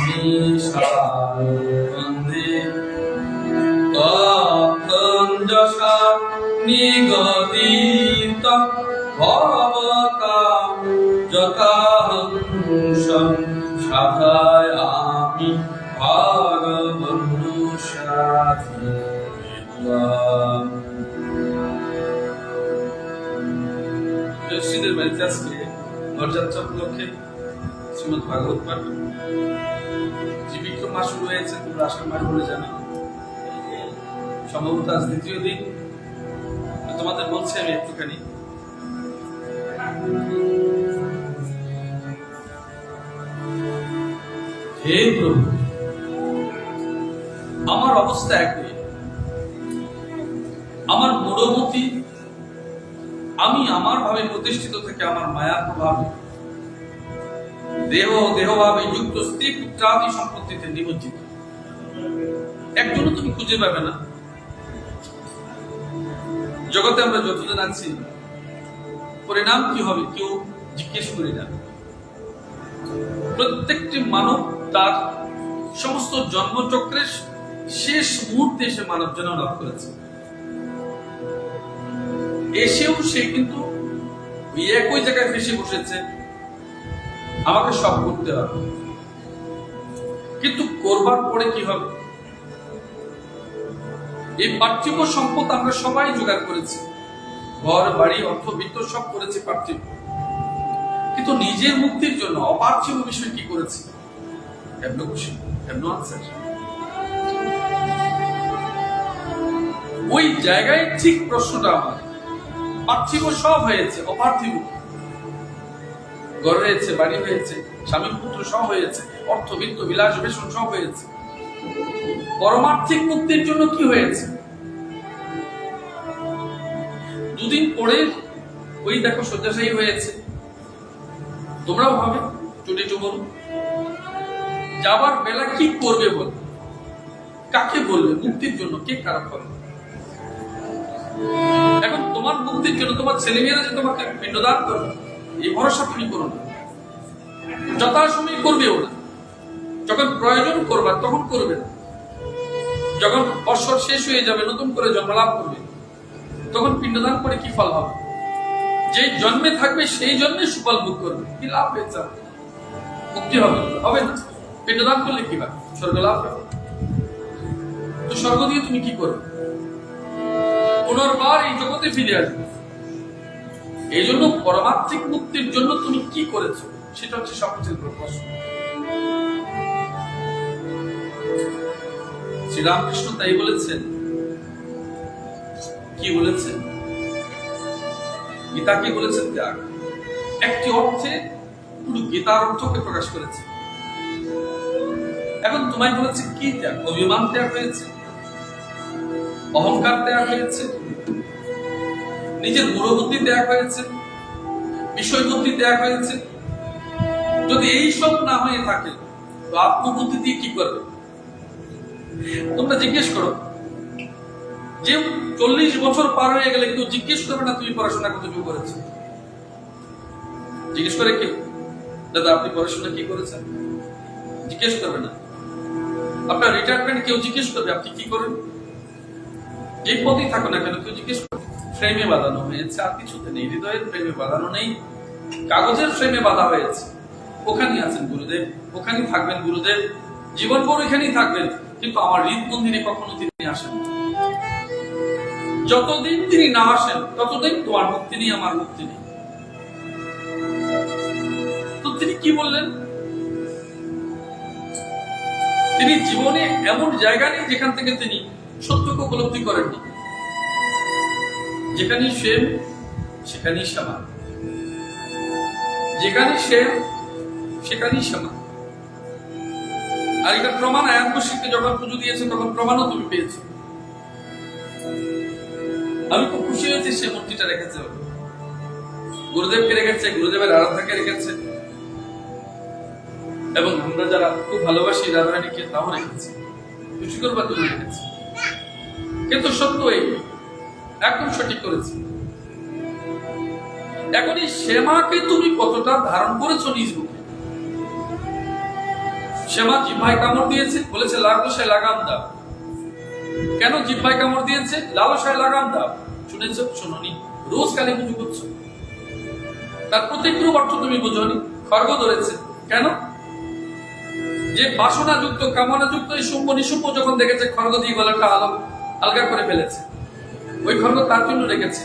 নিশাবন্ধে তথঞ্জসা নিগদিত ভবতাম যথাহংসং সাধয়ামি ভগবন্নুষাধি জ্যোতিষীদের বাড়িতে আজকে ঘরযাত্রা উপলক্ষে শ্রীমদ ভাগবত পাঠ যে বিক্রম মাস শুরু হয়েছে, তোমরা আষাঢ় মাস বলে জানো। সম্ভবত আজ দ্বিতীয় দিন। তোমাদের বলছি আমি একটুখানি হে প্রভু, আমার অবস্থা একই। আমার মনোমতি আমি আমার ভাবে প্রতিষ্ঠিত থেকে আমার মায়ার প্রভাবে দেহভাবে যুক্ত স্ত্রী পুত্রাদি সম্পত্তিতে নিমজ্জিত। একজনও তুমি খুঁজে পাবে না। জগতে আমরা যতজন আছি, পরিণাম কি হবে কেউ জিজ্ঞেস করি না। প্রত্যেকটি মানব তার সমস্ত জন্মচক্রের শেষ মুহূর্তে এসে মানব জন্ম লাভ করেছে। এসেও সে কিন্তু ওই একই জায়গায় ফেসে বসেছে, আমাকে সব করতে হবে। কিন্তু করবার পরে কি হবে? এই পার্থিব সম্পদ আমরা সবাই জোগাড় করেছি, ঘর বাড়ি অর্থ বিত্ত সব করেছি পার্থিব, কিন্তু নিজের মুক্তির জন্য অপার্থিব বিষয় কি করেছি? ওই জায়গায় ঠিক প্রশ্নটা আমার। পার্থিব সব হয়েছে, অপার্থিব ঘর হয়েছে, বাড়ি হয়েছে, স্বামী পুত্র সব হয়েছে, অর্থ বিত্ত বিলাস বেশন সব হয়েছে। পরমার্থিক মুক্তির জন্য কি হয়েছে? দুদিন পরে ওই দেখো শয্যাশায়ী হয়েছে। তোমরাও ভাবে চুটি চুবল যাবার বেলা কি করবে বল? কাকে বলবে? মুক্তির জন্য কে খারাপ হবে? এখন তোমার মুক্তির জন্য তোমার ছেলেমেয়েরা যে তোমাকে পিণ্ডদান করবে এই ভরসা তুমি করো না। যথাসময় করবেও না। যখন প্রয়োজন করবা তখন করবে না। যখন বৎসর শেষ হয়ে যাবে, নতুন করে জন্মলাভ করবে, তখন পিণ্ডদান করে কি ফল হবে? যে জন্মে থাকবে সেই জন্মে সুফল ভোগ করবে। কি লাভ হয়েছে? মুক্তি হবে হবে না। পিণ্ডদান করলে কি হবে? স্বর্গ লাভ হবে। তো স্বর্গ দিয়ে তুমি কি করবে? পুনর্বার এই জগতে ফিরে আসবে। এই জন্য পরমাত্মিক মুক্তির জন্য তুমি কি করেছো সেটা হচ্ছে সবচেয়ে বড় প্রশ্ন। শ্রীরামকৃষ্ণ তাই বলেছেন। কি বলেছেন? গীতাকে বলেছেন ত্যাগ। একটি অর্থে পুরো গীতার অর্থকে প্রকাশ করেছে। এখন তোমায় বলেছে কি ত্যাগ? অভিমান ত্যাগ হয়েছে, অহংকার ত্যাগ হয়েছে, নিজের মূঢ়বুদ্ধি ত্যাগ হয়েছে, বিষয় বুদ্ধি ত্যাগ হয়েছে। যদি এই সব না হয়ে থাকে তো আত্মবুদ্ধি দিয়ে কি করবে? তোমরা জিজ্ঞেস করো, যে 40 বছর পার হয়ে গেলে কেউ জিজ্ঞেস করবে না তুমি পড়াশোনা কতটুকু করেছো? জিজ্ঞেস করে কেউ? দাদা আপনি পড়াশোনা কি করেছেন? জিজ্ঞেস করবে না। আপনার রিটায়ারমেন্ট কেউ জিজ্ঞেস করবে আপনি কি করেন? যে পদই থাকো না কেন কেউ জিজ্ঞেস করবে। ফ্রেমে বাঁধানো হয়েছে, আর কিছুতে নেই। হৃদয়ের ফ্রেমে বাঁধানো নেই, কাগজের ফ্রেমে বাঁধা হয়েছে। ওখানেই আছেন গুরুদেব, ওখানেই থাকবেন গুরুদেব, জীবন ভর ওখানেই থাকবেন, কিন্তু আমার হৃদ মন্দিরে কখনো তিনি আসেন। যতদিন তিনি না আসেন ততদিন তোমার মুক্তি নেই, আমার মুক্তি নেই। তো তিনি কি বললেন? তিনি জীবনে এমন জায়গা নেই যেখান থেকে তিনি সত্যকে উপলব্ধি করেননি। যেখানেই সেম সেখানেই সমান, যেখানে সেম সেখানেই সমান। আর এটা প্রমাণ আয়াতবশীকে যখন পুজো দিয়েছে তখন প্রমাণও তুমি পেয়েছো। আমি খুব খুশি হয়েছি সে মূর্তিটা রেখেছে, গুরুদেবকে রেখেছে, গুরুদেবের আরাধনাকে রেখেছে, এবং আমরা যারা খুব ভালোবাসি রাধারানীকে তাও রেখেছি। খুশি করবা তুমি রেখেছি, কিন্তু সত্য এই একদম সঠিক করেছি। এখন এই শ্যামাকে তুমি কতটা ধারণ করেছো নিজ মুখে শ্যামা জিহ্বায় কামড় দিয়েছে, বলেছে লালসায় লাগাম দাও। কেন জিহ্বায় কামড় দিয়েছে? লালসায় লাগাম দাও। শুনেছ? শোনোনি? রোজ কালী পুজো করছো, তার প্রতিক্রম অর্থ তুমি বোঝনি। খর্গ ধরেছে কেন? যে বাসনাযুক্ত কামনাযুক্ত এই শুম্ভ নিশুম্ভ যখন দেখেছে খর্গ দিয়ে গলাটা আলগা করে ফেলেছে, ওই খর্গ তার জন্য রেখেছে।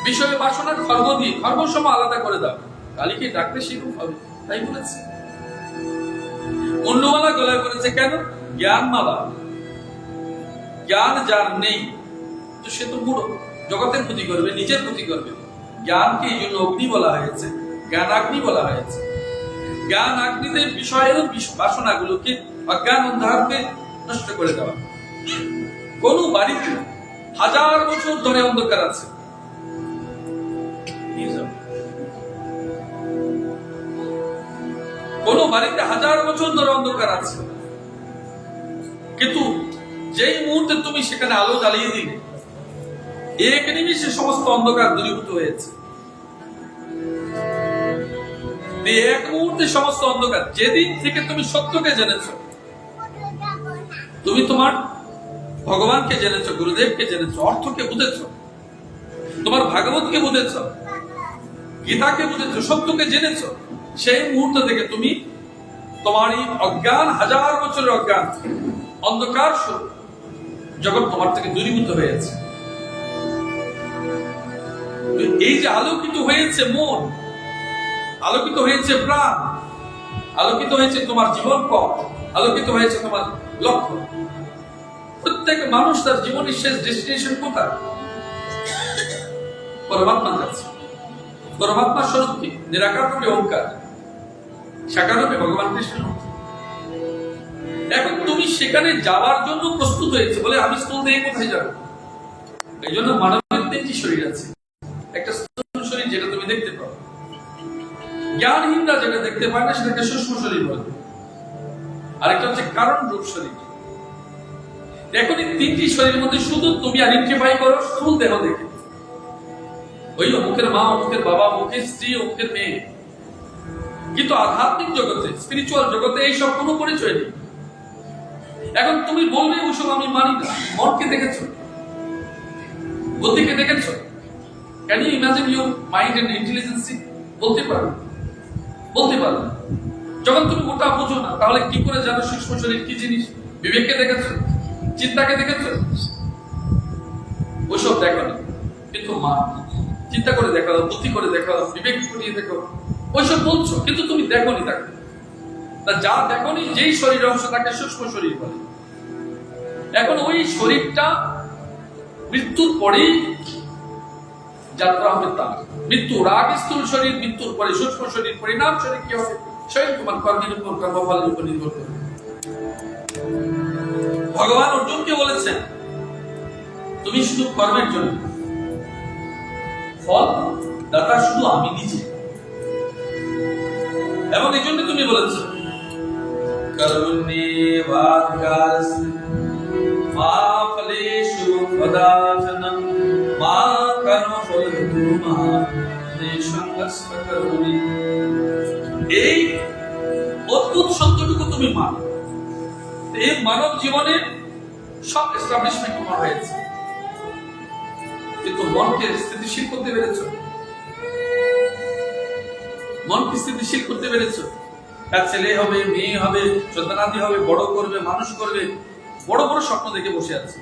বিষয়ে বাসনার খর্গ দিয়ে খর্গ সময় আলাদা করে দাও। কালীকে ডাকলে সেরকম হবে, তাই বলেছে। অন্যমালা গলায় করেছে কেন? জ্ঞান মালা। জ্ঞান যার নেই তো সে তো মূঢ়, জগতের ক্ষতি করবে, নিজের ক্ষতি করবে। জ্ঞানকে এই জন্য অগ্নি বলা হয়েছে, জ্ঞানাগ্নি বলা হয়েছে। জ্ঞান আগ্নিতে বিষয়ের বাসনাগুলোকে, অজ্ঞান অন্ধকারকে নষ্ট করে দেওয়া। কোন বাড়িতে 1000 বছর ধরে অন্ধকার আছে, কোন বাড়িতে 1000 বছর ধরে অন্ধকার আছে, কিন্তু যেই মুহূর্তে তুমি সেখানে আলো জ্বালিয়ে দিলে এক নিমিষে সমস্ত অন্ধকার দূরীভূত হয়েছে। এক মুহূর্তে সমস্ত অন্ধকার। যেদিন থেকে তুমি সত্যকে জেনেছো, তুমি তোমার ভগবানকে জেনেছো, গুরুদেবকে জেনেছো, অর্থকে বুঝেছো, তোমার ভাগবতকে বুঝেছো, গীতাকে বুঝেছো, সত্যকে জেনেছো, সেই মুহূর্ত থেকে তুমি তোমার এই অজ্ঞান, 1000 বছরের অজ্ঞান অন্ধকার জগৎ তোমার থেকে দূরীভূত হয়েছে। এই যে আলোকিত হয়েছে মন, আলোকিত হয়েছে প্রাণ, আলোকিত হয়েছে তোমার জীবন পথ, আলোকিত হয়েছে তোমার লক্ষ্য। প্রত্যেক মানুষ তার জীবনের শেষ ডেস্টিনেশন কোথায়? পরমাত্মার কাছে। পরমাত্মার স্বরূপ কি? নিরাকার রূপে ওঙ্কার, সাকার রূপে ভগবান কৃষ্ণ। এখন তুমি সেখানে যাওয়ার জন্য প্রস্তুত হয়েছে বলে আমি স্থূল দেহে কোথায় যাবো? এই জন্য মানবের 3টি শরীর আছে। একটা স্থূল শরীর যেটা তুমি দেখতে পাও, জ্ঞানহীনরা যেটা দেখতে পায় না সেটাকে সূক্ষ্ম শরীর বলে, আরেকটা হচ্ছে কারণ রূপ শরীর। এখন এই 3টি শরীরের মধ্যে শুধু তুমি আইডেন্টিফাই করো স্থূল দেহ দেখে, ওই অমুকের মা, অমুকের বাবা, অমুকের স্ত্রী, অমুকের মেয়ে। কিন্তু আধ্যাত্মিক জগতে, স্পিরিচুয়াল জগতে এইসব কোনো পরিচয় নেই। এখন তুমি বলবে ওসব আমি মানি না। মনকে দেখেছো? বুদ্ধিকে দেখেছো? Can you imagine your mind and intelligence? বলতে পারো? বলতে পারো। যখন তুমি ওটা বোঝো না, তাহলে কি করে জানো সূক্ষ্ম শরীর কি জিনিস? বিবেককে দেখেছো? চিন্তাকে দেখেছো? ওইসব দেখো না, কিন্তু মা চিন্তা করে দেখো, বুদ্ধি করে দেখো, বিবেক করিয়ে দেখো, ওইসব বলছো, কিন্তু তুমি দেখোনি তাকে। তা যা দেখোনি, যেই শরীর অংশ তাকে সূক্ষ্ম শরীর বলে। এখন ওই শরীরটা মৃত্যুর পরেই যাত্রা হবে তার। মৃত্যুর আগে স্থূল শরীর, মৃত্যুর পরে সূক্ষ্ম শরীর, পরিণাম শরীর কি হবে সেই তোমার কর্মের উপর, কর্মফলের উপর নির্ভর করে। ভগবান অর্জুনকে বলেছেন তুমি শুধু কর্মের জন্য, ফল দাতা শুধু আমি নিজে। এবং এই জন্য তুমি বলেছ কর্মণ্যেবাধিকারস্তে মা ফলেষু কদাচন মা কর্মফলহেতু মা নিঃসঙ্গস্য কর্মণি। এই অদ্ভুত সত্যটুকু তুমি মানো। এই মানব জীবনে সব এস্টাবলিশমেন্ট তোমার হয়েছে, কিন্তু মনকে স্থিতিশীল করতে পেরেছ? মনকে স্থিতিশীল করতে পেরেছ? তার ছেলে হবে, মেয়ে হবে, সন্তানাদি হবে, বড় করবে, মানুষ করবে, বড় বড় স্বপ্ন দেখে বসে আছে।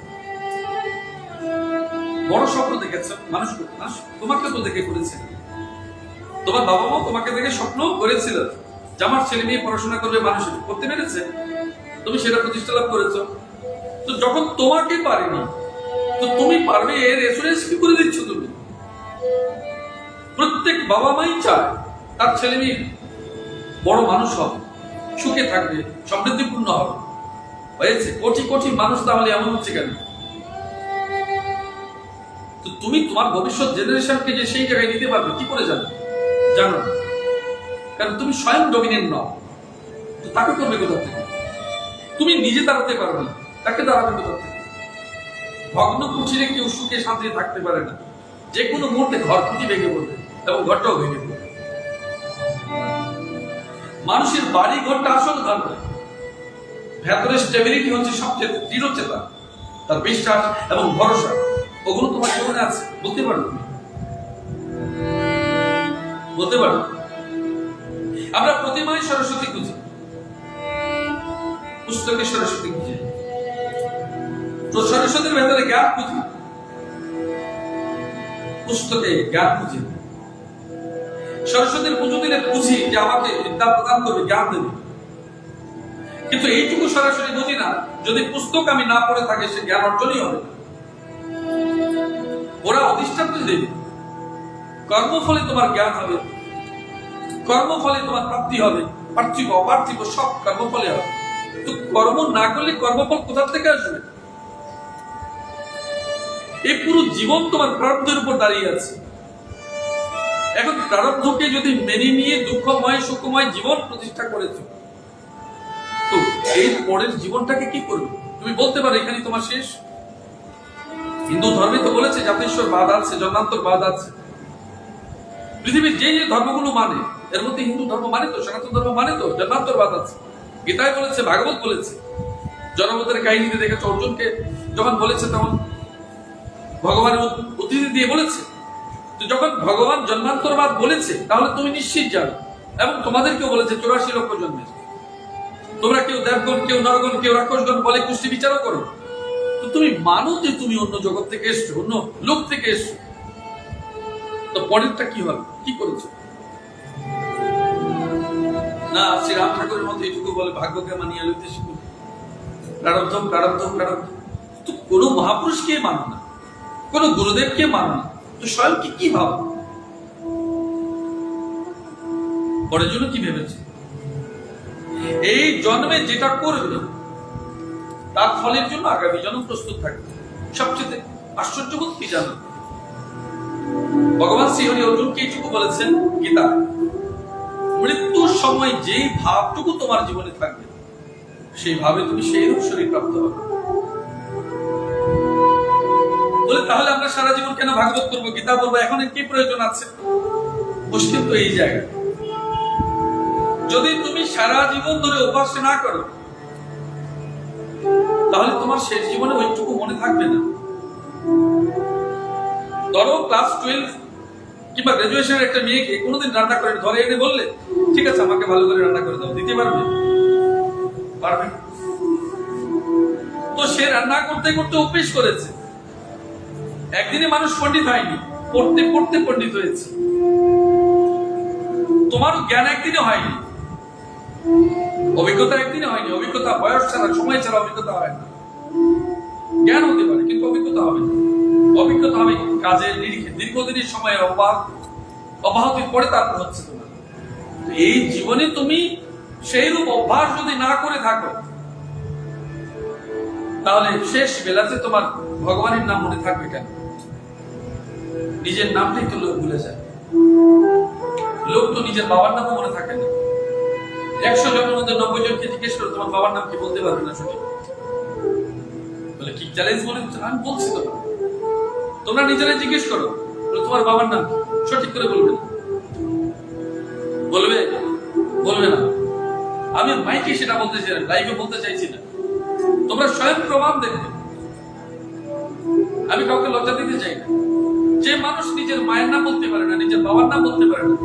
বড় স্বপ্ন দেখেছ, মানুষ তোমাকে তো দেখে করেছে। তোমার বাবা মা তোমাকে দেখে স্বপ্ন করেছিল যে আমার ছেলে মেয়ে পড়াশোনা করবে, মানুষ করতে পেরেছে। তুমি সেটা প্রতিষ্ঠা লাভ করেছ। তো যখন তোমাকে পারেনি, তো তুমি পারবে এর এসুরেন্স কি করে দিচ্ছ তুমি? প্রত্যেক বাবা মাই চায় তার ছেলে মেয়ে বড় মানুষ হবে, সুখে থাকবে, সমৃদ্ধিপূর্ণ হবে। হয়েছে? কোটি কোটি মানুষ তাহলে এমন হচ্ছে কেন? তো তুমি তোমার ভবিষ্যৎ জেনারেশনকে যে সেই জায়গায় নিতে পারবে কি করে জানো? জানো না, কারণ তুমি স্বয়ং ডমিনেন্ট নও। তো তাকে করবে কোথা থেকে? তুমি নিজে দাঁড়াতে পারবে না, তাকে দাঁড়াবে কোথা থেকে? ভগ্ন কুঠিরে কেউ সুখে শান্তি থাকতে পারে না। যে কোনো মুহূর্তে ঘর খুঁটি ভেঙে পড়বে এবং ঘরটাও ভেঙে পড়বে। মানুষের বাড়ি ঘরটা আসল ঘর, ভেতরের স্টেবিলিটি হচ্ছে সবচেয়ে দৃঢ়চেতা, তার বিশ্বাস এবং ভরসা, ওগুলো তোমার জীবনে আছে। বলতে পারো তুমি? বলতে পারো? আমরা প্রতিমায় সরস্বতী খুঁজি, পুস্তকে সরস্বতী খুঁজি, তো সরস্বতীর ভেতরে জ্ঞান খুঁজি, পুস্তকে জ্ঞান খুঁজি। সরস্বতীর পুজো দিলে বুঝি যে আমাকে বিদ্যা প্রদান করবে, জ্ঞান দেবে, কিন্তু এইটুকু সরাসরি বুঝি না, যদি পুস্তক আমি না পড়ে থাকি সে জ্ঞান অর্জনই হবে। ওরা অধিষ্ঠাত্র দেবে, কর্মফলে তোমার জ্ঞান হবে, কর্মফলে তোমার প্রাপ্তি হবে, পার্থিব অপার্থিব সব কর্মফলে হবে। তো কর্ম না করলে কর্মফল কোথা থেকে আসবে? এই পুরো জীবন তোমার প্রারব্ধের উপর দাঁড়িয়ে আছে। এখন প্রারব্ধকে যদি মেনে নিয়ে দুঃখময় সুখময় জীবন প্রতিষ্ঠা করেছো, তো এই পরের জীবনটাকে কি করবে? তুমি বলতে পারো এখানে তোমার শেষ? হিন্দু ধর্মে তো বলেছে জাতেশ্বর বাদ আছে, জন্মান্তর বাদ আছে। পৃথিবীর যে যে ধর্মগুলো মানে, এর মধ্যে হিন্দু ধর্ম মানে তো, সনাতন ধর্ম মানে তো জন্মান্তর বাদ আছে। গীতায় বলেছে, ভাগবত বলেছে, জনপদের কাহিনীতে দেখেছে, অর্জুনকে যখন বলেছে তখন ভগবানের উদ্ধৃতি দিয়ে বলেছে। তো যখন ভগবান জন্মান্তরবাদ বলেছে, তাহলে তুমি নিশ্চিত জানো, এবং তোমাদেরকেও বলেছে 84 লক্ষ জন্মের, তোমরা কেউ দেবগণ, কেউ নরগণ, কেউ রাক্ষসগণ বলে কুষ্টি বিচারও করো। তো তুমি মানো যে তুমি অন্য জগৎ থেকে এসছো, অন্য লোক থেকে এসছো, তো পরেরটা কি হবে? কি করেছো? না, শ্রীরাম ঠাকুরের মধ্যে এইটুকু বলে, ভাগ্যকে মানিয়ে লইতে শিখুন, প্রারব্ধ প্রারব্ধ প্রারব্ধ। তো কোনো মহাপুরুষকে মানো না, কোন গুরুদেবকে মানো না, তো স্বয়ং কি ভাব? পরের জন্য কি ভেবেছে? এই জন্মে যেটা করবে তার ফলের জন্য আগামী জন্ম প্রস্তুত থাকবে। সবচেয়ে আশ্চর্যবোধ কি জানো? ভগবান শ্রীহরি অর্জুনকে এইটুকু বলেছেন গীতা, মৃত্যুর সময় যেই ভাবটুকু তোমার জীবনে থাকবে, সেই ভাবে তুমি সেই রূপ শরীর প্রাপ্ত হবে। বলে তাহলে আমরা সারা জীবন কেন ভাগবত করবো, গীতা পড়বো, এখন কি প্রয়োজন আছে? মুশকিল তো এই জায়গায়। যদি তুমি সারা জীবন ধরে অভ্যাস না করো, তাহলে তোমার শেষ জীবনে ওইটুকু মনে থাকবে না। ধরো ক্লাস 12 কিংবা গ্রাজুয়েশনের একটা মেয়েকে কোনোদিন রান্না করে ধরে এনে বললে, ঠিক আছে আমাকে ভালো করে রান্না করে দাও, দিতে পারবে? পারবে। তো সে রান্না করতে করতে অভ্যেস করেছে। একদিনে মানুষ পণ্ডিত হয়নি, পড়তে পড়তে পণ্ডিত হয়েছে। তোমারও জ্ঞান একদিনে হয়নি, অভিজ্ঞতা একদিনে হয়নি। অভিজ্ঞতা বয়স ছাড়া, সময় ছাড়া অভিজ্ঞতা হয় না। জ্ঞান হতে পারে কিন্তু অভিজ্ঞতা হবে না। অভিজ্ঞতা হবে কাজের নিরিখে, দীর্ঘদিনের সময় অব্যাহতির পরে তারপর হচ্ছে তোমার। এই জীবনে তুমি সেই রূপ অভ্যাস যদি না করে থাকো, তাহলে শেষ বেলাতে তোমার ভগবানের নাম মনে থাকবে কেন? নিজের নামটাই তো লোক ভুলে যায়। লোক তো নিজের বাবার নামও মনে থাকে না। 100 জনের মধ্যে 90 জনকে জিজ্ঞেস করে তোমার বাবার নাম কি, বলতে পারবে না সঠিক। বলে কি চ্যালেঞ্জ মনে হচ্ছে? আমি বলছি তোমরা নিজেরাই জিজ্ঞেস করো, তোমার বাবার নাম সঠিক করে বলবে না। বলবে না। আমি মাইকে সেটা বলতে চাই, লাইভে বলতে চাইছি না। তোমরা স্বয়ং প্রমাণ দেখবে। আমি কাউকে লজ্জা দিতে চাই না। যে মানুষ নিজের মায়ের নাম বলতে পারে না, নিজের বাবার নাম বলতে পারে না,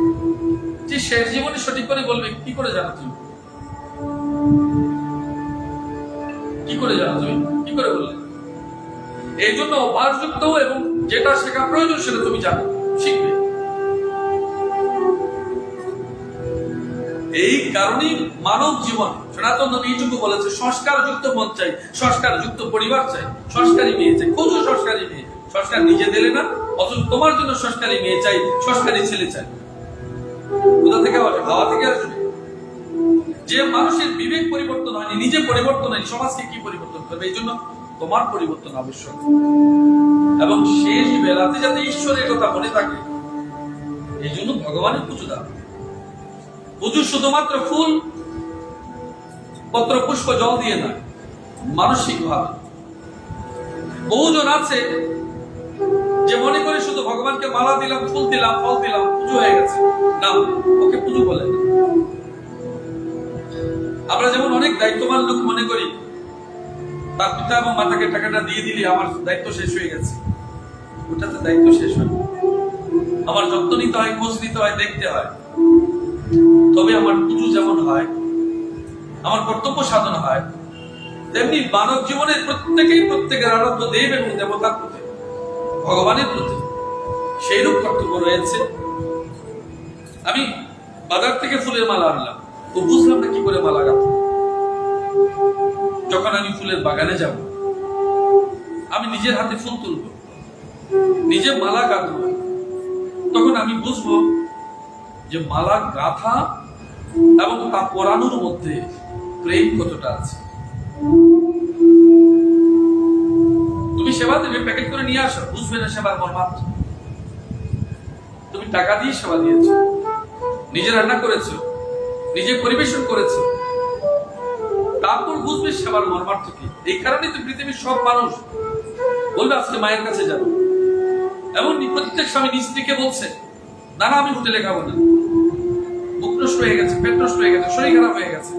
যে শেষ জীবনে সঠিক করে বলবে, কি করে জানো তুমি? কি করে জানো তুমি? কি করে বললে? এই জন্য অভ্যাসযুক্ত এবং যেটা শেখা প্রয়োজন সেটা তুমি জানো, শিখবে। এই কারণেই মানব জীবন, সনাতন ধর্ম এইটুকু বলেছে, সংস্কার যুক্ত মন চাই, সংস্কার যুক্ত পরিবার চাই, সংস্কারী মেয়ে চাই। খোঁজো সংস্কারী মেয়ে। সংস্কার নিজে দিলে না, অথচ তোমার জন্য সংস্কারী মেয়ে চাই, সংস্কারী ছেলে চাই। কোথা থেকে আসবে? হাওয়া থেকে আসবে। যে মানুষের বিবেক পরিবর্তন হয়নি, নিজে পরিবর্তন হয়নি, সমাজকে কি পরিবর্তন করবে? এই জন্য তোমার পরিবর্তন আবশ্যক। এবং শেষ বেলাতে যাতে ঈশ্বরের কথা মনে থাকে, এই জন্য ভগবানের পুজো দাও। পুজো শুধুমাত্র ফুল পত্র পুষ্প জল দিয়ে না, মানসিক ভাবে। বহুজন আছে যে মনে করে শুধু ভগবানকে মালা দিলাম, ফুল দিলাম, ফল দিলাম, পুজো হয়ে গেছে। না, ওকে পুজো বলে না। আমরা যেমন অনেক দায়িত্ববান লোক মনে করি তার পিতা এবং মাতাকে টাকাটা দিয়ে দিলে আমার দায়িত্ব শেষ হয়ে গেছে। ওটাতে দায়িত্ব শেষ হয়, আমার যত্ন নিতে হয়, খোঁজ নিতে হয়, দেখতে হয়। তবে আমার পুজো যেমন হয়, আমার কর্তব্য সাধন হয়, তেমনি মানব জীবনের প্রত্যেকেই প্রত্যেকের আরাধ্য দেব এবং দেবতার প্রতি, ভগবানের প্রতি সেইরূপ কর্তব্য রয়েছে। আমি বাজার থেকে ফুলের মালা আনলাম, তো বুঝলাম না কি করে মালা গাঁথব। যখন আমি ফুলের বাগানে যাব, আমি নিজের হাতে ফুল তুলব, নিজে মালা গাঁথব, তখন আমি বুঝবো যে মালা গাঁথা এবং তা পরানোর মধ্যে প্রেম কতটা আছে। তুমি সেবা দেবে, প্যাকেট করে নিয়ে আসো, বুঝবে না সেবার মর্মার্থ। তুমি টাকা দিয়ে সেবা দিয়েছো, নিজে রান্না করেছো, নিজে পরিবেশন করেছো, তারপর বুঝবে সেবার মর্মার্থ কি। এই কারণেই তো পৃথিবীর সব মানুষ বলবে আজকে মায়ের কাছে যাবো। এমনকি প্রত্যেক স্বামী স্ত্রীকে বলছে, না না আমি হোটেলে খাবো না, মুখ নষ্ট হয়ে গেছে, পেট নষ্ট হয়ে গেছে, শরীর খারাপ হয়ে গেছে,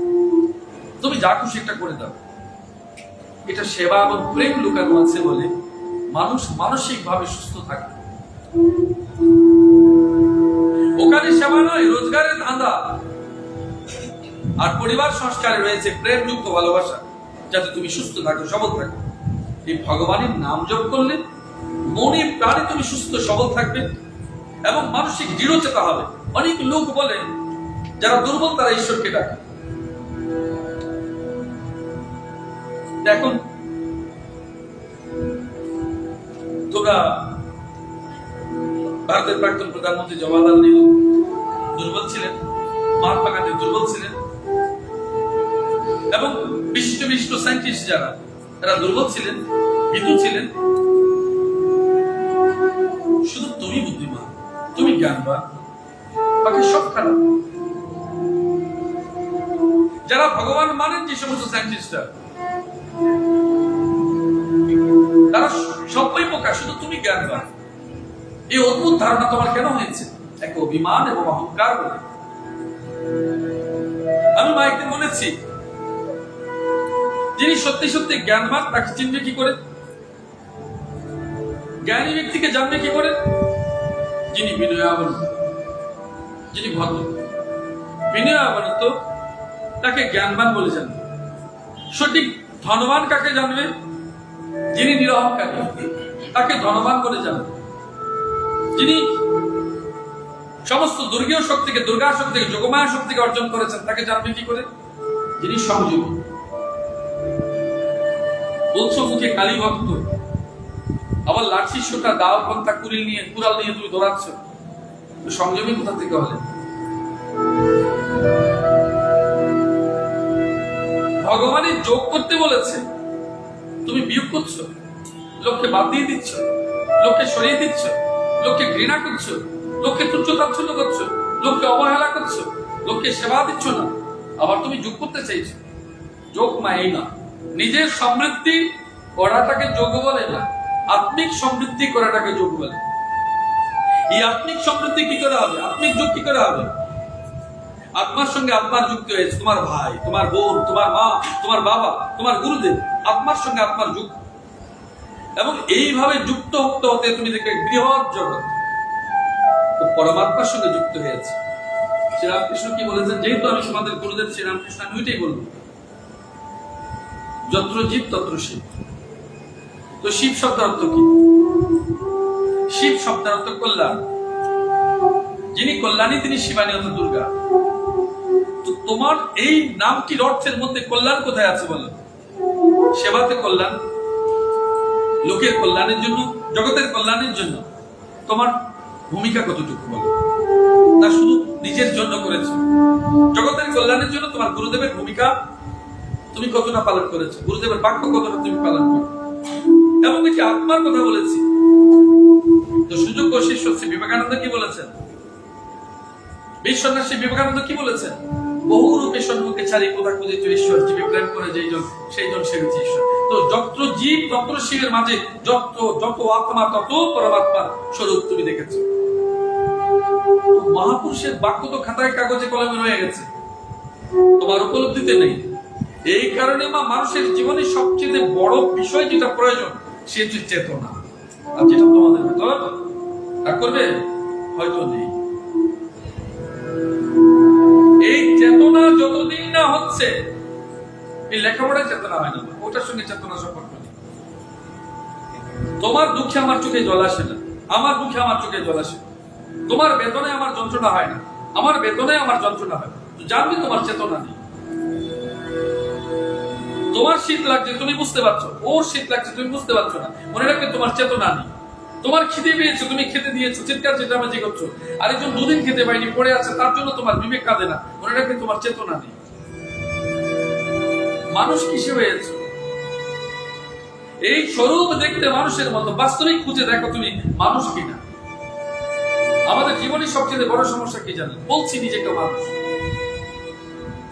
তুমি যা খুশি একটা করে দাও। এটা সেবা এবং প্রেম লুকানো আছে বলে মানুষ মানসিক ভাবে সুস্থ থাকে। ওখানে সেবা নয়, রোজগারের ধান্দা। আর পরিবার সংস্কারে রয়েছে প্রেমযুক্ত ভালোবাসা, যাতে তুমি সুস্থ থাকো, সবল থাকো। এই ভগবানের নাম জপ করলে মনে প্রাণে তুমি সুস্থ সবল থাকবে এবং মানসিক দৃঢ়চেতা হবে। অনেক লোক বলে যারা দুর্বল তারা ঈশ্বরকে ডাকে। এখন তোমরা ভারতের প্রাক্তন প্রধানমন্ত্রী জওয়াহরলাল নেহরু দুর্বল ছিলেন, মহাত্মা গান্ধী দুর্বল ছিলেন, এবং বিশিষ্ট বিশিষ্ট সায়েন্টিস্ট যারা তারা দুর্বল ছিলেন, ভীতু ছিলেন। শুধু তুমি বুদ্ধিমান, তুমি জ্ঞানবান, বাকি সব খারাপ। যারা ভগবান মানেন যে সমস্ত সায়েন্টিস্টরা, তারা সবাই বোকা, শুধু তুমি জ্ঞানবান। এই অদ্ভুত ধারণা তোমার কেন হয়েছে? এক অভিমান এবং অহংকার বলে। আমি মা একদিন বলেছি, যিনি সত্যি সত্যি জ্ঞানবান তাকে চিনবে কি করে? জ্ঞানী ব্যক্তিকে জানবে কি করে? যিনি বিনয়াবনত, যিনি ভদ্র। বিনয়াবনত তাকে জ্ঞানবান বলে জানবে। সঠিক ধনবান কাকে জানবে? যিনি নিরহংকারী, তাকে ধনবান বলে জানবে। যিনি সমস্ত দুর্গীয় শক্তিকে, দুর্গা শক্তিকে, যোগমায়া শক্তিকে অর্জন করেছেন, তাকে জানবে কি করে? যিনি সংযমী। বলছো মুখে কালী ভক্ত, আবার লাঠি সোটা দাও পন্থা কুড়াল নিয়ে তুমি দৌড়াচ্ছ, সংযমী কোথা থেকে হলে? ভগবানের যোগ করতে বলেছে, তুমি বিয়োগ করছো, লোককে বাদ দিয়ে দিচ্ছ, লোককে সরিয়ে দিচ্ছ, লোককে ঘৃণা করছো, লোককে তুচ্ছ তাচ্ছল্য করছো, লোককে অবহেলা করছো, লোককে সেবা দিচ্ছ না, আবার তুমি যোগ করতে চাইছো। যোগ এই না। নিজের সমৃদ্ধি করাটাকে যোগ বলে না, আত্মিক সমৃদ্ধি করাটাকে যোগ বলে। এই আত্মিক সমৃদ্ধি কি করে হবে? আত্মিক যোগ কি করে হবে? আত্মার সঙ্গে আত্মার যুক্ত হয়েছে তোমার ভাই, তোমার বোন, তোমার মা, তোমার বাবা, তোমার গুরুদেব, আত্মার সঙ্গে আত্মার যুক্ত। এবং এইভাবে যুক্ত হতে হতে তুমি দেখবে বৃহৎ জগৎ পরমাত্মার সঙ্গে যুক্ত হয়েছে। শ্রীরামকৃষ্ণ কি বলেছেন? যেহেতু আমি তোমাদের গুরুদেব শ্রীরামকৃষ্ণ, আমি ওইটাই বলবো, যত্র জীব তত্র শিব। তো শিব শব্দের অর্থ কি? শিব শব্দের অর্থ কল্যাণ। যিনি কল্যাণী তিনি শিবানী অর্থ দুর্গা। তো তোমার এই নামটির অর্থের মধ্যে কল্যাণ কোথায় আছে বলো? সেবাতে কল্যাণ, লোকের কল্যাণের জন্য, জগতের কল্যাণের জন্য তোমার ভূমিকা কতটুকু বলো? তা শুধু নিজের জন্য করেছো? জগতের কল্যাণের জন্য তোমার গুরুদেবের ভূমিকা তুমি কতটা পালন করেছো? গুরুদেবের বাক্য কতটা তুমি পালন করো? এবং এটি আত্মার কথা বলেছি। তো সুযোগ্য শিষ্য শ্রী বিবেকানন্দ কি বলেছেন? বীর সন্ন্যাসী বিবেকানন্দ কি বলেছেন? বহু রূপে সন্মুখে ছাড়ি কোথা খুঁজেছ ঈশ্বর, জীবে প্রেম করে যেইজন সেইজন সেবিছে ঈশ্বর। তো যত্র জীব তত্র শিবের মাঝে যত আত্মা তত পরমাত্মার স্বরূপ তুমি দেখেছো। মহাপুরুষের বাক্য তো খাতায় কাগজে কলমে রয়ে গেছে। তোমার উপলব্ধিতে নেই। এই কারণে মা মানুষের জীবনে সবচেয়ে বড় বিষয় যেটা প্রয়োজন সে হচ্ছে চেতনা। আর যেটা তোমাদের ভেতর তা করবে হয়তো নেই। এই চেতনা যতদিন না হচ্ছে, এই লেখাপড়ায় চেতনা হয় না, ওটার সঙ্গে চেতনা সম্পর্ক নেই। তোমার দুঃখে আমার চোখে জল আসে না, আমার দুঃখে আমার চোখে জল আসে। তোমার বেদনায় আমার যন্ত্রণা হয় না, আমার বেদনায় আমার যন্ত্রণা হয়। জানবে তোমার চেতনা নেই। তোমার শীত লাগছে তুমি বুঝতে পারছো, ওর শীত লাগছে তুমি বুঝতে পারছো না, মনে রাখবে তোমার চেতনা নেই। তোমার খিদে পেয়েছো, তুমি খেতে দিয়েছো, চিৎকার চেঁচামেচি করছো, আরেকজন দুদিন খেতে পায়নি পড়ে আছে, তার জন্য তোমার বিবেক কাঁদে না, মনে রাখবে তোমার চেতনা নেই। মানুষ কিসে হয়েছে? এই স্বরূপ দেখতে মানুষের মতো, বাস্তবিক খুঁজে দেখো তুমি মানুষ কিনা। আমাদের জীবনের সবচেয়ে বড় সমস্যা কি জানেন? বলছি নিজেকে মানুষ।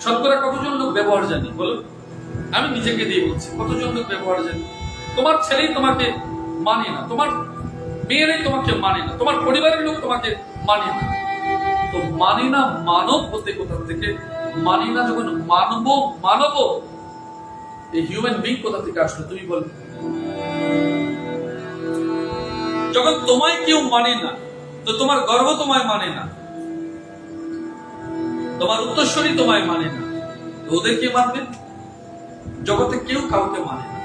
শতকরা কতজন লোক ব্যবহার জানি বলো? আমি নিজেকে দিয়ে বলছি, কতজন লোক ব্যবহার জানি? তোমার ছেলেই তোমাকে মানে না, তোমার মেয়েরাই তোমাকে মানে না, তোমার পরিবারের লোক তোমাকে মানে না। তো মানি না মানব বলতে কোথা থেকে? মানি না যখন মানব, এই হিউম্যান বিং কোথা থেকে আসলো তুমি বলো? যখন তোমায় কেউ মানে না, তো তোমার গর্ব তোমায় মানে না, তোমার উত্তরসূরি তোমায় মানে না, তো ওদের কে মানবে? জগতে কেউ কাউকে মানে না।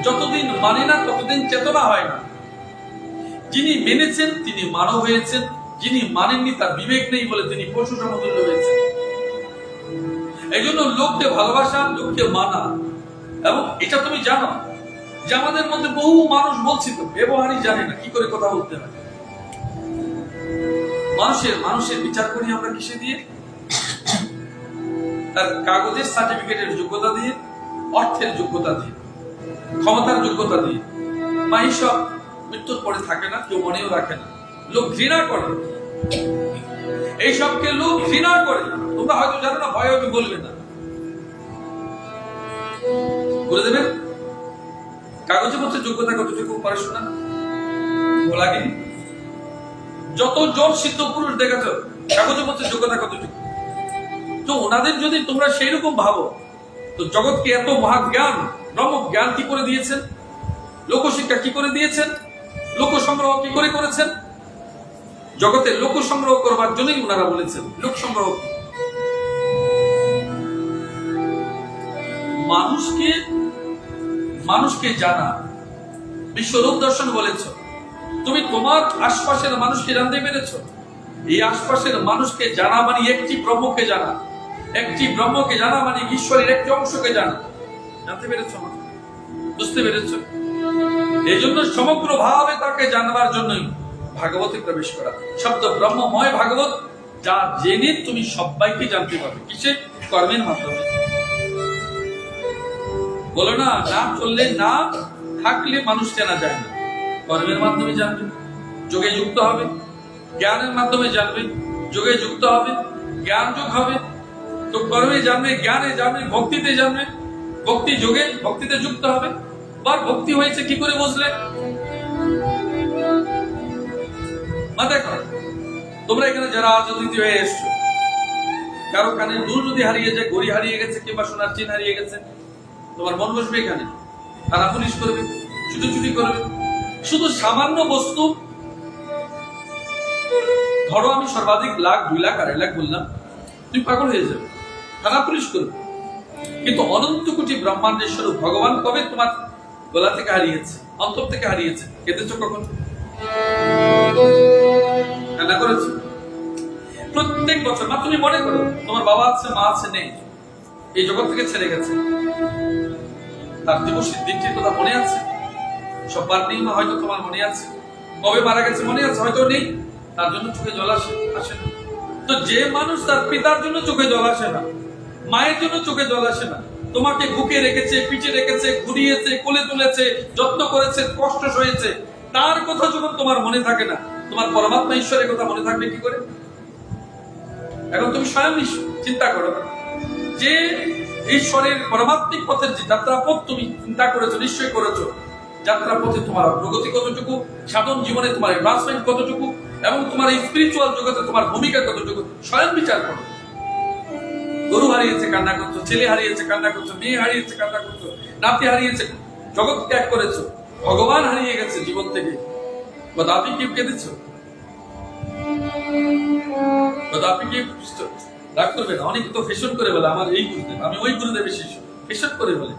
যতদিন মানে না ততদিন চেতনা হয় না। যিনি মেনেছেন তিনি মানব হয়েছেন, যিনি মানেননি তার বিবেক নেই বলে তিনি পশু সমতুল্য হয়েছেন। এই জন্য লোককে ভালোবাসা, লোককে মানা। এবং এটা তুমি জানো যে আমাদের মধ্যে বহু মানুষ, বলছি তো, ব্যবহারই জানে না কি করে কথা বলতে হয়। মানুষের বিচার করি আমরা কিসে দিয়ে? তার কাগজের সার্টিফিকেটের যোগ্যতা দিয়ে, অর্থের যোগ্যতা দিয়ে, ক্ষমতার যোগ্যতা দিয়ে। মা এইসব মৃত্যুর পরে থাকে না, কেউ মনেও রাখে না, লোক ঘৃণা করে। এইসবকে লোক ঘৃণা করে। তোমরা হয়তো জানো না, ভয় আমি বলবে না, বলে দেবেন কাগজে পত্রে যোগ্যতা কতটুকু, পড়াশোনা বলা গেলি যত জন সিদ্ধ পুরুষ দেখেছ, কাগজে পত্রে যোগ্যতা কতটুকু। তো ওনাদের যদি তোমরা সেই রকম ভাবো, তো জগৎকে এত মহাজ্ঞান, ব্রহ্ম জ্ঞান কি করে দিয়েছেন? লোকশিক্ষা কি করে দিয়েছেন? লোক সংগ্রহ কি করে করেছেন? জগতে লোক সংগ্রহ করবার জন্যই ওনারা বলেছেন লোক সংগ্রহ। মানুষকে জানা, বিশ্বরূপ দর্শন বলেছ। তুমি তোমার আশপাশের মানুষকে জানতে পেরেছ? এই আশপাশের মানুষকে জানা মানে একটি ব্রহ্মকে জানা। একটি ব্রহ্মকে জানা মানে ঈশ্বরের একটি অংশকে জানা। জানতে পেরেছ? বুঝতে পেরেছ? এই জন্য সমগ্র ভাবে তাকে জানবার জন্যই ভাগবতে প্রবেশ করা। শব্দ ব্রহ্মময় ভাগবত, যা জেনে তুমি সবাইকে জানতে পারবে। কিসে? কর্মের মাধ্যমে। বলো না, না চললে, না থাকলে মানুষ চেনা যায় না। কর্মের মাধ্যমে জানবে, যোগে যুক্ত হবে। জ্ঞানের মাধ্যমে জানবে, যোগে যুক্ত হবে, জ্ঞান যোগ হবে। তো কর্মে জানবে, জ্ঞানে জানবে, ভক্তিতে জানবে, ভক্তি যোগে, ভক্তিতে যুক্ত হবে। বার ভক্তি হয়েছে কি করে বুঝলে? দেখো, তোমরা এখানে যারা আজ অতিথি হয়ে এসছো, কারো কানে দুল যদি হারিয়ে যায়, ঘড়ি হারিয়ে গেছে কিংবা সোনার চেন হারিয়ে গেছে, তোমার মন বসবে এখানে? থানা পুলিশ করবে, ছুটোছুটি করবে। শুধু সামান্য বস্তু, ধরো আমি সর্বাধিক লাখ, 2 লাখ, 2.5 লাখ বললাম, তুমি পাগল হয়ে যাবে, থানা পুলিশ করবে। কিন্তু অনন্ত কোটি ব্রহ্মাণ্ডের স্বরূপ ভগবান কবে তোমার গলা থেকে হারিয়েছে, অন্তর থেকে হারিয়েছে? কেঁদেছো কখন? কান্না করেছো? প্রত্যেক বছর। মা তুমি মনে করো তোমার বাবা আছে, মা আছে, নেই, এই জগৎ থেকে ছেড়ে গেছে, তার দিবসের দিনটির কথা মনে আছে? সবার নেই মা, হয়তো তোমার মনে আছে। কবে মারা গেছে মনে আছে, হয়তো নেই, তার জন্য চোখে জল আসে না। তো যে মানুষ তার পিতার জন্য চোখে জল আসে না, মায়ের জন্য চোখে জল আসে না, তোমাকে বুকে রেখেছে, পিঠে রেখেছে, ঘুরিয়েছে, কোলে তুলেছে, যত্ন করেছে, কষ্ট সয়েছে, তার কথা যখন তোমার মনে থাকে না, তোমার পরমাত্মা ঈশ্বরের কথা মনে থাকবে কি করে? এখন তুমি স্বয়ং চিন্তা করো যে ঈশ্বরের পরমাত্মিক পথের যে যাত্রাপথ তুমি চিন্তা করেছো, নিশ্চয় করেছো। যাত্রাপথে তোমার প্রগতি কতটুকু, সাধন জীবনে তোমার গরু হারিয়েছে কান্না করছো, ছেলে হারিয়েছে কান্না করছো, মেয়ে হারিয়েছে কান্না করছো, নাতি হারিয়েছে, জগৎ ত্যাগ করেছো, ভগবান হারিয়ে গেছে জীবন থেকে, কদাপি কি কেঁদেছো? কদাপি কি রাগ করবে না? অনেকে তো ফেশন করে বলে আমার এই গুরুদেব, আমি ওই গুরুদেবের শিষ্য, ফেশন করে বলে,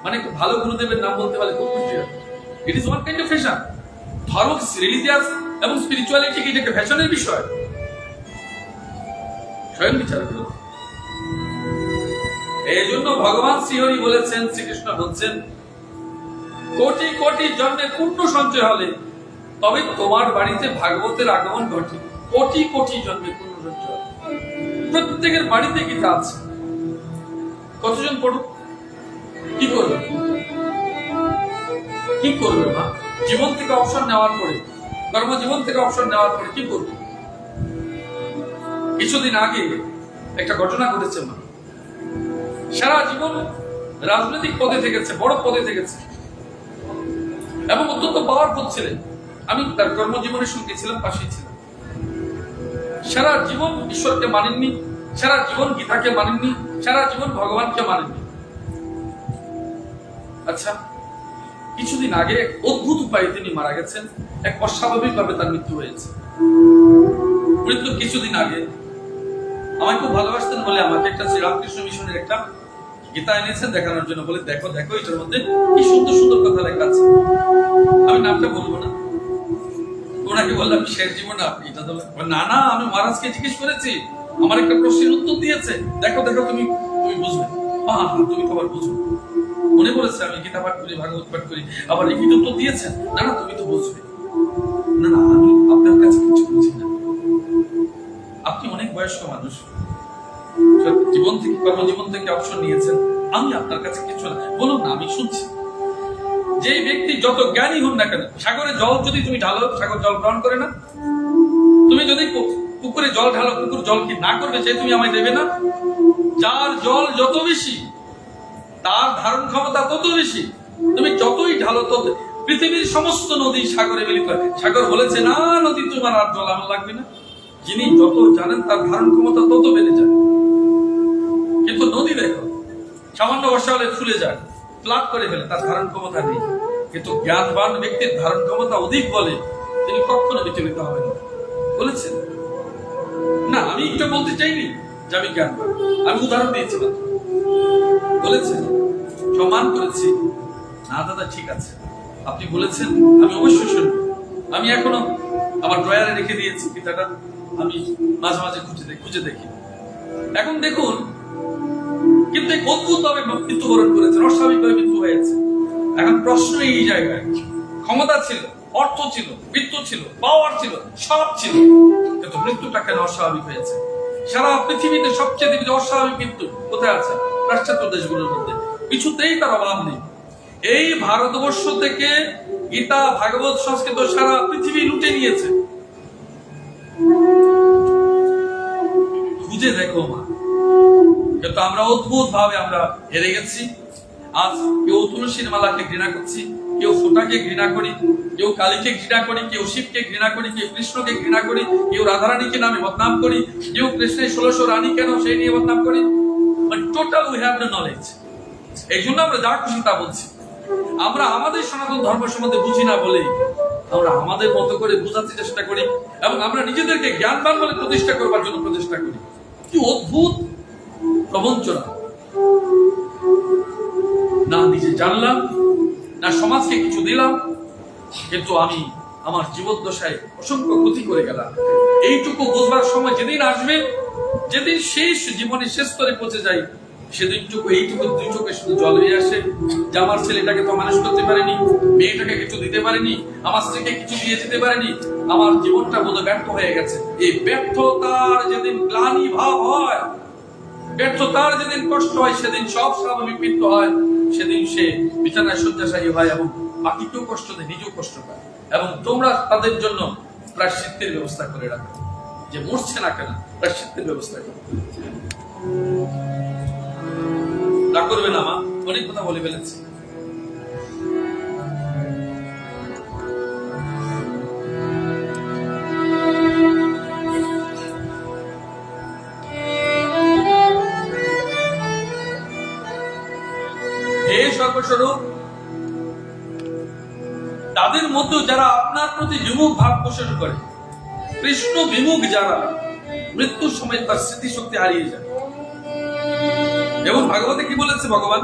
মানে খুব ভালো গুরুদেবের নাম বলতে পারলে খুব খুশি হয়। It is one kind of fashion. ধর্ম, রিলিজিয়াস এবং স্পিরিচুয়ালিটি কি এটা ফ্যাশনের বিষয়? স্বয়ং বিচার করো। এই জন্য ভগবান শ্রীহরি বলেছেন, শ্রীকৃষ্ণ বলছেন, কোটি কোটি জন্মের পুণ্য সঞ্চয় হলে তবে তোমার বাড়িতে ভাগবতের আগমন ঘটে। কোটি কোটি জন্মের পুণ্য সঞ্চয়, প্রত্যেকের বাড়িতে গীতা আছে। কতজন পড়ুক? কি করবে? কি করবে মা? জীবন থেকে অবসর নেওয়ার পরে, কর্মজীবন থেকে অবসর নেওয়ার পরে কি করবে? কিছুদিন আগে একটা ঘটনা ঘটেছে মা। সারা জীবন রাজনৈতিক পদে থেকেছে, বড় পদে থেকেছে এবং অত্যন্ত পাওয়ারফুল ছিলেন। আমি তার কর্মজীবনের সঙ্গে ছিলাম, পাশেই ছিলাম। সারা জীবন ঈশ্বরকে মানেননি, সারা জীবন গীতাকে মানেননি, সারা জীবন ভগবানকে মানেননি। আচ্ছা, কিছুদিন আগে এক অদ্ভুত উপায়ে তিনি মারা গেছেন, এক অস্বাভাবিক ভাবে তার মৃত্যু হয়েছে। মৃত্যু কিছুদিন আগে আমাকে খুব ভালোবাসতেন বলে আমাকে একটা শ্রীরামকৃষ্ণ মিশনের একটা গীতা এনেছেন দেখানোর জন্য, বলে দেখো দেখো এটার মধ্যে কি সুন্দর সুন্দর কথা লেখা আছে। আমি নামটা বলবো না, ওনাকে বললাম শেষ জীবন আপনি এটা তো না না, আমি মহারাজকে জিজ্ঞেস করেছি, আমার একটা প্রশ্নের উত্তর দিয়েছে, দেখো দেখো তুমি তুমি বুঝবে। হ্যাঁ হ্যাঁ, তুমি খবর বুঝবে। মনে পড়েছে আমি গীতা পাঠ করি, ভাগবত পাঠ করি, আবার এই উত্তর দিয়েছেন, না না তুমি তো বুঝবে। না না, আমি আপনার কাছে কিছু বুঝি না, আপনি অনেক বয়স্ক মানুষ, জীবন থেকে কর্মজীবন থেকে অবসর নিয়েছেন, আমি আপনার কাছে কিছু না, বলুন না আমি শুনছি। যে ব্যক্তি যত জ্ঞানী হন না কেন, সাগরে জল যদি তুমি ঢালো, সাগর জল গ্রহণ করে না। তুমি যদি পুকুরে জল ঢালো, পুকুর জল কি না করবে? সে তুমি আমায় দেবে না? যার জল যত বেশি, তার ধারণ ক্ষমতা তত বেশি। তুমি যতই ঢালো তত, পৃথিবীর সমস্ত নদী সাগরে মিলিত হয়। সাগর বলেছে না নদী তোমার আর জল আমার লাগবে না। যিনি যত জানেন তার ধারণ ক্ষমতা তত বেড়ে যায়। কিন্তু নদী দেখো, সামান্য বর্ষা হলে ফুলে যায়, ফ্লাড করে ফেলে, তার ধারণ ক্ষমতা নেই। কিন্তু জ্ঞানবান ব্যক্তির ধারণ ক্ষমতা অধিক বলে তিনি কখনো বিচলিত হবেন না। বলেছেন না, আমি একটু বলতে চাইনি যে আমি জ্ঞানবান, আমি উদাহরণ দিয়েছিলাম। বলেছেন, সম্মান করেছি, না দাদা ঠিক আছে, আপনি বলেছেন, আমি অবশ্যই শুনবো। আমি এখনো আমার ড্রয়ারে রেখে দিয়েছি গীতাটা, আমি মাঝে মাঝে খুঁজে দেখি। এখন দেখুন, কিন্তু অদ্ভুত ভাবে মৃত্যুবরণ করেছেন, অস্বাভাবিকভাবে মৃত্যু হয়েছে। এখন প্রশ্ন এই জায়গায়, ক্ষমতা ছিল, অর্থ ছিল, মৃত্যু ছিল, পাওয়ার ছিল, সব ছিল, কিন্তু মৃত্যুটা কেন অস্বাভাবিক হয়েছে? সারা পৃথিবীতে সবচেয়ে অস্বাভাবিক মৃত্যু কোথায় আছে? পাশ্চাত্য দেশগুলোর মধ্যে। কিছুতেই তার অভাব নেই। এই ভারতবর্ষ থেকে গীতা, ভাগবত, সংস্কৃত সারা পৃথিবী লুটে নিয়েছে। খুঁজে দেখো মা, কিন্তু আমরা অদ্ভুত ভাবে আমরা হেরে গেছি। আজ কেউ তুলসীর মালাকে ঘৃণা করছি, কেউ ফোঁটাকে ঘৃণা করি, কেউ কালীকে ঘৃণা করি, কেউ শিবকে ঘৃণা করি, কেউ কৃষ্ণকে ঘৃণা করি, কেউ রাধারানীকে নামে বদনাম করি, কেউ কৃষ্ণের 1600 রানী কেন সেই নিয়ে বদনাম করি। মানে total we have no knowledge. এই জন্য আমরা যা খুশি তা বলছি। আমরা আমাদের সনাতন ধর্ম সম্বন্ধে বুঝি না বলে আমরা আমাদের মতো করে বোঝাতে চেষ্টা করি এবং আমরা নিজেদেরকে জ্ঞানবান বলে প্রতিষ্ঠা করবার জন্য প্রচেষ্টা করি। কি অদ্ভুত প্রবঞ্চনা! না নিজে জানলাম, না সমাজকে কিছু দিলাম, কিন্তু আমি আমার জীবদ্দশায় অসংখ্য ক্ষতি করে গেলাম। এইটুকু বুঝবার সময় যেদিন আসবে, যেদিন শেষ জীবনের শেষ স্তরে পৌঁছে যাই, সেদিনটুকু এইটুকু দুই চোখে শুধু জল হয়ে আসে যে আমার ছেলেটাকে তো মানুষ করতে পারেনি, মেয়েটাকে কিছু দিতে পারেনি, আমার স্ত্রীকে কিছু দিয়ে যেতে পারেনি, আমার জীবনটা বোধহয় ব্যর্থ হয়ে গেছে। এই ব্যর্থতার যেদিন গ্লানি ভাব হয়, ব্যর্থতার যেদিন কষ্ট হয়, সেদিন সব স্বাভাবিক মৃত্যু হয়। সেদিন সে বিছানায় শয্যাশায়ী হয় এবং বাকিকেও কষ্ট দেয়, নিজেও কষ্ট পায়। এবং তোমরা তাদের জন্য প্রায়শ্চিত্তের ব্যবস্থা করে রাখো, যে মরছে না কেন, প্রায়শ্চিত্তের ব্যবস্থা করো। না করবে না মা, অনেক কথা বলে ফেলেছি। বিশ্বস্বরূপ, তাদের মধ্যে যারা আপনার প্রতি বিমুখ ভাব পোষণ করে, কৃষ্ণ বিমুখ যারা, মৃত্যুর সময় তার স্মৃতিশক্তি হারিয়ে যায়। এবং ভাগবতে কি বলেছে ভগবান,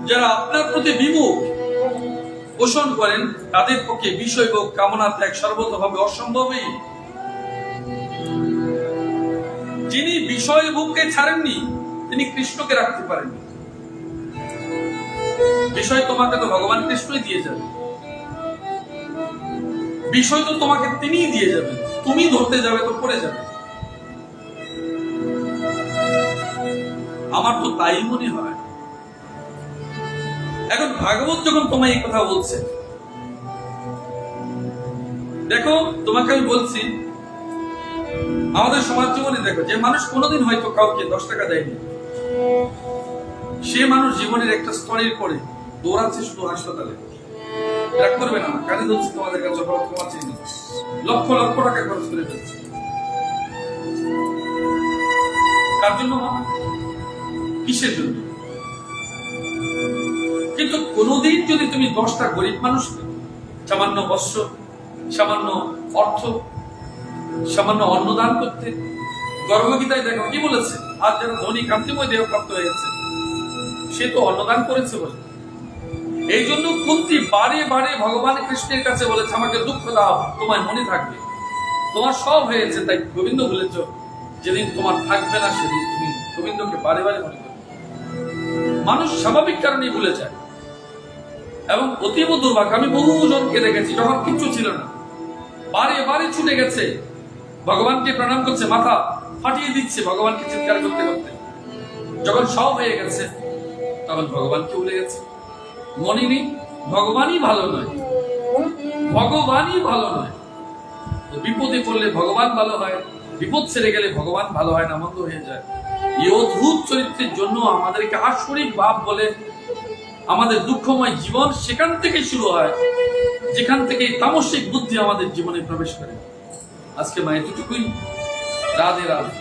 যারা আপনার প্রতি বিমুখ পোষণ করেন তাদের পক্ষে বিষয় ভোগ কামনা ত্যাগ সর্বতভাবে অসম্ভবই। যিনি বিষয় ভোগকে ছাড়েননি তিনি কৃষ্ণকে রাখতে পারেননি। বিষয় তোমাকে তো ভগবান কৃষ্ণই দিয়ে যাবে, বিষয় তো তোমাকে তিনিই দিয়ে যাবেন, তুমি ধরতে যাবে তো পড়ে যাবে। আমার তো তাই মনে হয়। এখন ভাগবত যখন তোমায় এই কথা বলছে, দেখো তোমাকে আমি বলছি, আমাদের সমাজ জীবনে দেখো, যে মানুষ কোনোদিন হয়তো কাউকে 10 টাকা দেয়নি, সে মানুষ জীবনের একটা স্তরের পরে দৌড়াচ্ছে শুধু হাসপাতালে। রাগ করবে না, কাজে ধরছি তোমাদের কাছে, তোমার চিনি লক্ষ লক্ষ টাকা খরচ করে ফেলছে। কার জন্য? কিসের জন্য? কিন্তু কোনদিন যদি তুমি 10টা গরিব মানুষকে সামান্য বস্ত্র, সামান্য অর্থ, সামান্য অন্নদান করতে, গর্ভগীতায় দেখো কি বলেছে, আর যারা ধনী কান্তিময় দেহ প্রাপ্ত হয়েছে সে তো অন্নদান করেছে বলে। এই জন্য কুন্তী বারে বারে ভগবান কৃষ্ণের কাছে বলেছে, আমাকে দুঃখ দাও, তোমার মনে থাকবে। তোমার সব হয়েছে তাই গোবিন্দ বলেছ, যেদিন তোমার থাকবে না সেদিন তুমি গোবিন্দকে বারে বারে মনে করবে। মানুষ স্বাভাবিক কারণেই ভুলে যায়। এবং অতীব দুর্ভাগ্য, আমি বহু জনকে দেখেছি যখন কিচ্ছু ছিল না বারে বারে ছুটে গেছে, ভগবানকে প্রণাম করছে, মাথা ফাটিয়ে দিচ্ছে ভগবানকে চিৎকার করতে করতে। যখন সব হয়ে গেছে তখন ভগবানকে ভুলে গেছে। মনে নেই ভগবানই ভালো নয়, ভগবানই ভালো নয়। বিপদে পড়লে ভগবান ভালো হয়, বিপদ ছেড়ে গেলে ভগবান ভালো হয় না, মন্দ হয়ে যায়। এই অদ্ভুত চরিত্রের জন্য আমাদেরকে আসরিক ভাব বলে আমাদের দুঃখময় জীবন সেখান থেকে শুরু হয়, যেখান থেকে তামসিক বুদ্ধি আমাদের জীবনে প্রবেশ করে। আজকে মায়ের এতটুকুই। রাধে রাধে।